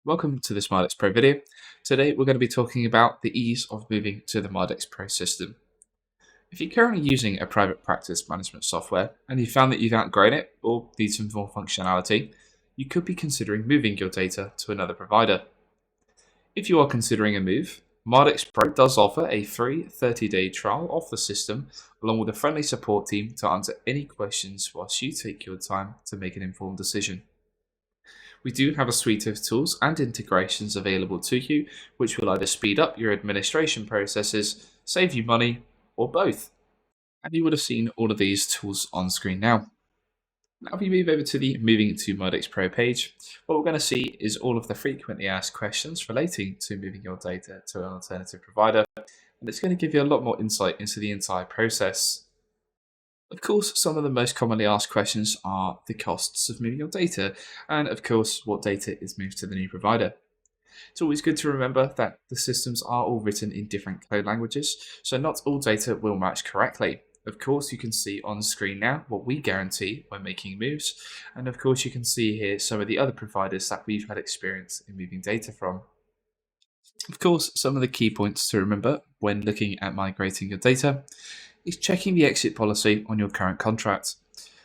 Welcome to this MidexPRO video. Today we're going to be talking about the ease of moving to the MidexPRO system. If you're currently using a private practice management software and you found that you've outgrown it or need some more functionality, you could be considering moving your data to another provider. If you are considering a move, MidexPRO does offer a free 30-day trial of the system along with a friendly support team to answer any questions whilst you take your time to make an informed decision. We do have a suite of tools and integrations available to you, which will either speed up your administration processes, save you money, or both. And you would have seen all of these tools on screen now. Now, if you move over to the Moving to MidexPRO page, what we're going to see is all of the frequently asked questions relating to moving your data to an alternative provider, and it's going to give you a lot more insight into the entire process. Of course, some of the most commonly asked questions are the costs of moving your data, and of course, what data is moved to the new provider. It's always good to remember that the systems are all written in different code languages, so not all data will match correctly. Of course, you can see on screen now what we guarantee when making moves, and of course, you can see here some of the other providers that we've had experience in moving data from. Of course, some of the key points to remember when looking at migrating your data is checking the exit policy on your current contract.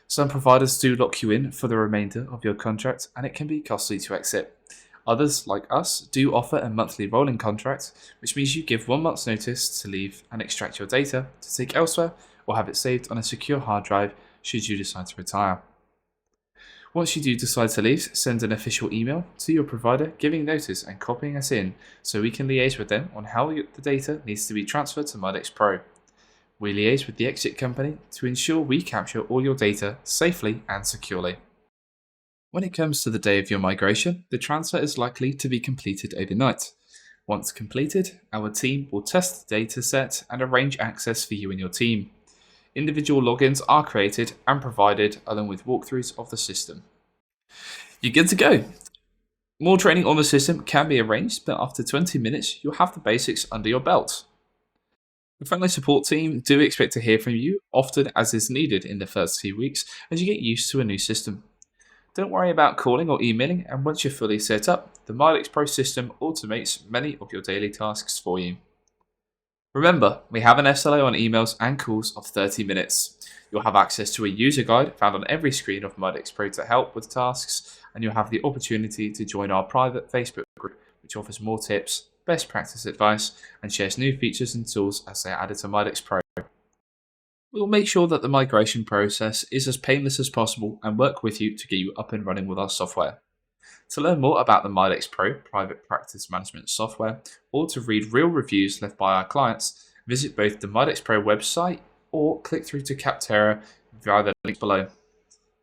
Some providers do lock you in for the remainder of your contract and it can be costly to exit. Others, like us, do offer a monthly rolling contract, which means you give 1 month's notice to leave and extract your data to take elsewhere or have it saved on a secure hard drive should you decide to retire. Once you do decide to leave, send an official email to your provider giving notice and copying us in so we can liaise with them on how the data needs to be transferred to MidexPRO. We liaise with the exit company to ensure we capture all your data safely and securely. When it comes to the day of your migration, the transfer is likely to be completed overnight. Once completed, our team will test the data set and arrange access for you and your team. Individual logins are created and provided along with walkthroughs of the system. You're good to go. More training on the system can be arranged, but after 20 minutes, you'll have the basics under your belt. The friendly support team do expect to hear from you often as is needed in the first few weeks as you get used to a new system. Don't worry about calling or emailing, and once you're fully set up, the MidexPRO system automates many of your daily tasks for you. Remember, we have an SLA on emails and calls of 30 minutes. You'll have access to a user guide found on every screen of MidexPRO to help with tasks, and you'll have the opportunity to join our private Facebook group, which offers more tips, best practice advice, and shares new features and tools as they are added to MidexPRO. We'll make sure that the migration process is as painless as possible and work with you to get you up and running with our software. To learn more about the MidexPRO private practice management software or to read real reviews left by our clients, visit both the MidexPRO website or click through to Capterra via the link below.